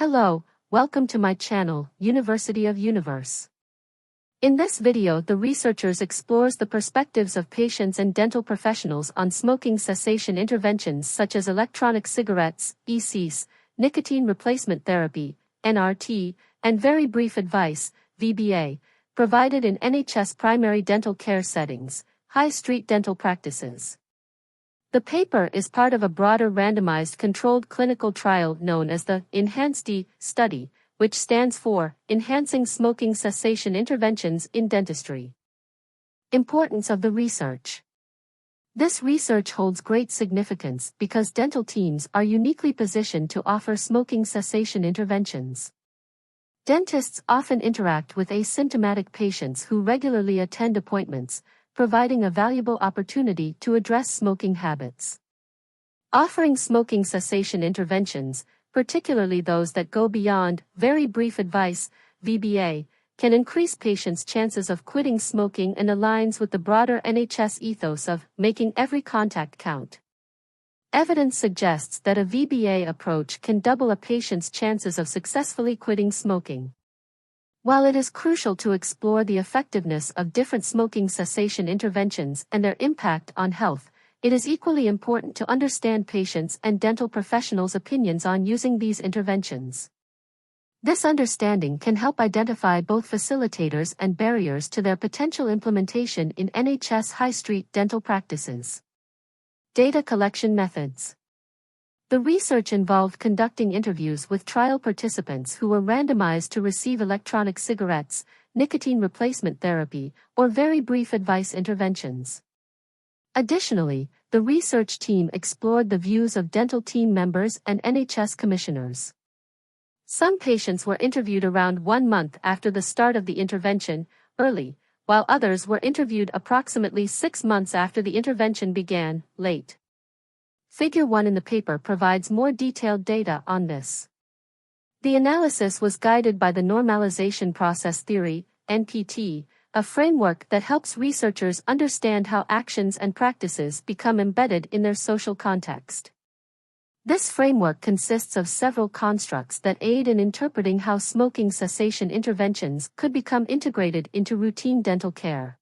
Hello, welcome to my channel, University of Universe. In this video, the researchers explores the perspectives of patients and dental professionals on smoking cessation interventions such as electronic cigarettes, e-cigs, nicotine replacement therapy, NRT, and very brief advice, VBA, provided in NHS primary dental care settings, high street dental practices. The paper is part of a broader randomized controlled clinical trial known as the ENHANCE-D study, which stands for Enhancing Smoking Cessation Interventions in Dentistry. Importance of the research. This research holds great significance because dental teams are uniquely positioned to offer smoking cessation interventions. Dentists often interact with asymptomatic patients who regularly attend appointments, providing a valuable opportunity to address smoking habits. Offering smoking cessation interventions, particularly those that go beyond very brief advice, VBA, can increase patients' chances of quitting smoking and aligns with the broader NHS ethos of making every contact count. Evidence suggests that a VBA approach can double a patient's chances of successfully quitting smoking. While it is crucial to explore the effectiveness of different smoking cessation interventions and their impact on health, it is equally important to understand patients' and dental professionals' opinions on using these interventions. This understanding can help identify both facilitators and barriers to their potential implementation in NHS high street dental practices. Data collection methods. The research involved conducting interviews with trial participants who were randomized to receive electronic cigarettes, nicotine replacement therapy, or very brief advice interventions. Additionally, the research team explored the views of dental team members and NHS commissioners. Some patients were interviewed around 1 month after the start of the intervention, early, while others were interviewed approximately 6 months after the intervention began, late. Figure 1 in the paper provides more detailed data on this. The analysis was guided by the normalization process theory, NPT, a framework that helps researchers understand how actions and practices become embedded in their social context. This framework consists of several constructs that aid in interpreting how smoking cessation interventions could become integrated into routine dental care.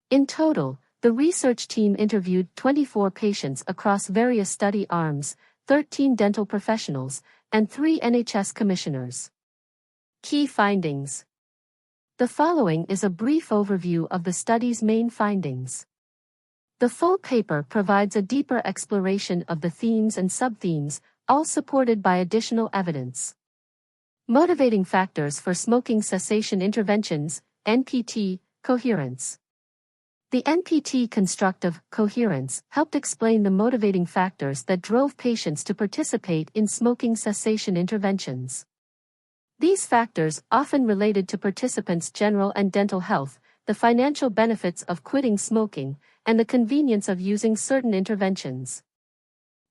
In total, the research team interviewed 24 patients across various study arms, 13 dental professionals, and 3 NHS commissioners. Key findings. The following is a brief overview of the study's main findings. The full paper provides a deeper exploration of the themes and sub-themes, all supported by additional evidence. Motivating factors for smoking cessation interventions, NPT, coherence. The NPT construct of coherence helped explain the motivating factors that drove patients to participate in smoking cessation interventions. These factors often related to participants' general and dental health, the financial benefits of quitting smoking, and the convenience of using certain interventions.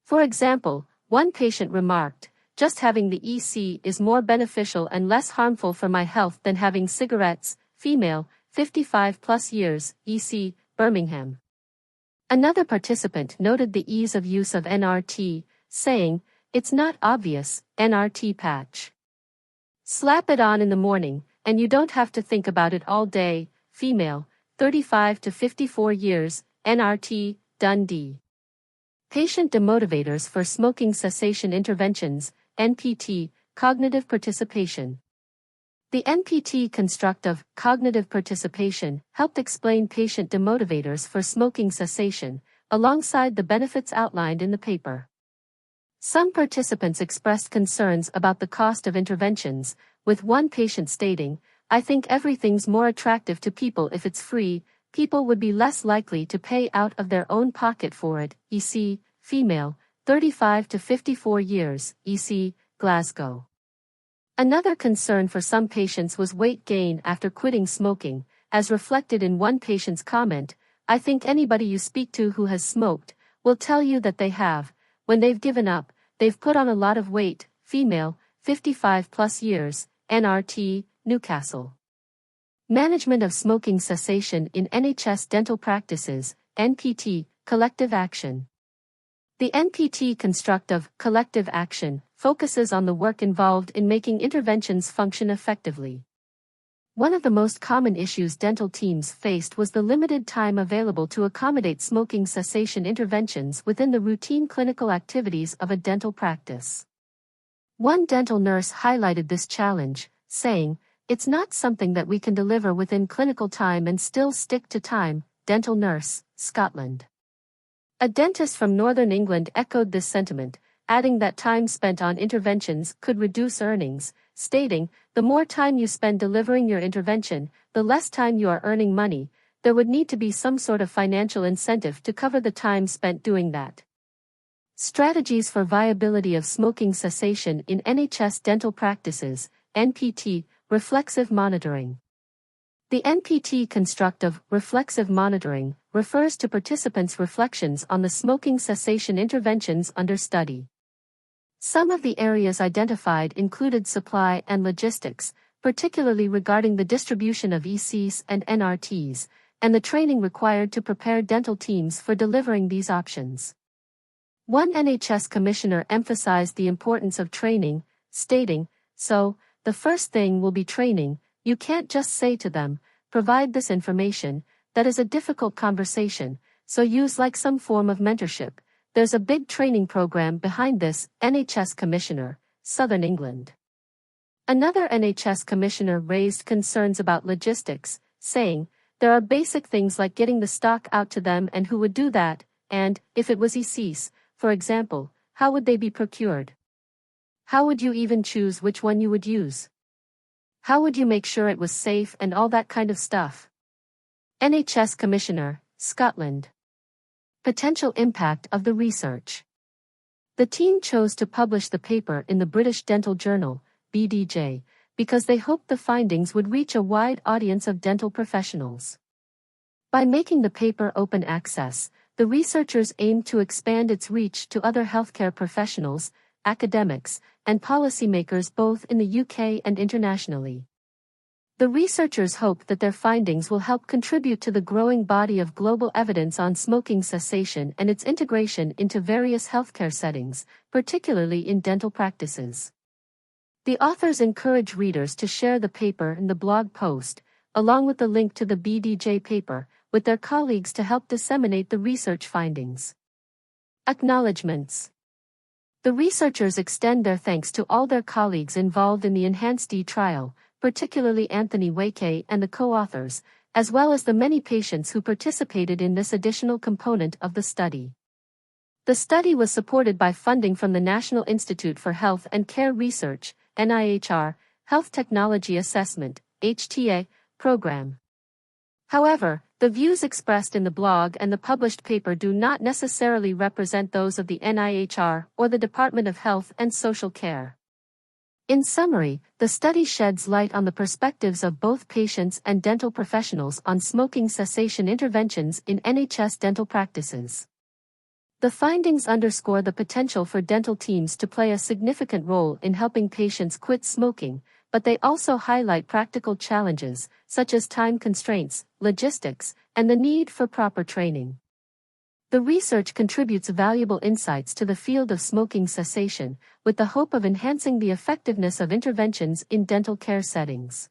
For example, one patient remarked, "Just having the EC is more beneficial and less harmful for my health than having cigarettes," female, 55+ years, EC, Birmingham. Another participant noted the ease of use of NRT, saying, "It's not obvious, NRT patch. Slap it on in the morning, and you don't have to think about it all day," female, 35 to 54 years, NRT, Dundee. Patient demotivators for smoking cessation interventions, NPT, cognitive participation. The NPT construct of cognitive participation helped explain patient demotivators for smoking cessation, alongside the benefits outlined in the paper. Some participants expressed concerns about the cost of interventions, with one patient stating, "I think everything's more attractive to people if it's free, people would be less likely to pay out of their own pocket for it." EC, female, 35 to 54 years, EC, Glasgow. Another concern for some patients was weight gain after quitting smoking, as reflected in one patient's comment, "I think anybody you speak to who has smoked will tell you that they have. When they've given up, they've put on a lot of weight." Female, 55+ years, NRT, Newcastle. Management of smoking cessation in NHS dental practices, NPT, collective action. The NPT construct of collective action focuses on the work involved in making interventions function effectively. One of the most common issues dental teams faced was the limited time available to accommodate smoking cessation interventions within the routine clinical activities of a dental practice. One dental nurse highlighted this challenge, saying, "It's not something that we can deliver within clinical time and still stick to time." Dental nurse, Scotland. A dentist from Northern England echoed this sentiment, adding that time spent on interventions could reduce earnings, stating, "The more time you spend delivering your intervention, the less time you are earning money. There would need to be some sort of financial incentive to cover the time spent doing that." Strategies for viability of smoking cessation in NHS dental practices, NPT, reflexive monitoring. The NPT construct of reflexive monitoring refers to participants' reflections on the smoking cessation interventions under study. Some of the areas identified included supply and logistics, particularly regarding the distribution of ECs and NRTs, and the training required to prepare dental teams for delivering these options. One NHS commissioner emphasized the importance of training, stating, "So, the first thing will be training. You can't just say to them, provide this information. That is a difficult conversation, so use like some form of mentorship. There's a big training program behind this." NHS Commissioner, Southern England. Another NHS Commissioner raised concerns about logistics, saying, "There are basic things like getting the stock out to them and who would do that, and, if it was ECs, for example, how would they be procured? How would you even choose which one you would use? How would you make sure it was safe and all that kind of stuff?" NHS Commissioner, Scotland. Potential impact of the research. The team chose to publish the paper in the British Dental Journal, BDJ, because they hoped the findings would reach a wide audience of dental professionals. By making the paper open access, the researchers aimed to expand its reach to other healthcare professionals, academics, and policymakers both in the UK and internationally. The researchers hope that their findings will help contribute to the growing body of global evidence on smoking cessation and its integration into various healthcare settings, particularly in dental practices. The authors encourage readers to share the paper in the blog post, along with the link to the BDJ paper, with their colleagues to help disseminate the research findings. Acknowledgements. The researchers extend their thanks to all their colleagues involved in the ENHANCE-D trial, particularly Anthony Wake and the co-authors, as well as the many patients who participated in this additional component of the study. The study was supported by funding from the National Institute for Health and Care Research, NIHR, Health Technology Assessment, HTA, program. However, the views expressed in the blog and the published paper do not necessarily represent those of the NIHR or the Department of Health and Social Care. In summary, the study sheds light on the perspectives of both patients and dental professionals on smoking cessation interventions in NHS dental practices. The findings underscore the potential for dental teams to play a significant role in helping patients quit smoking, but they also highlight practical challenges, such as time constraints, logistics, and the need for proper training. The research contributes valuable insights to the field of smoking cessation, with the hope of enhancing the effectiveness of interventions in dental care settings.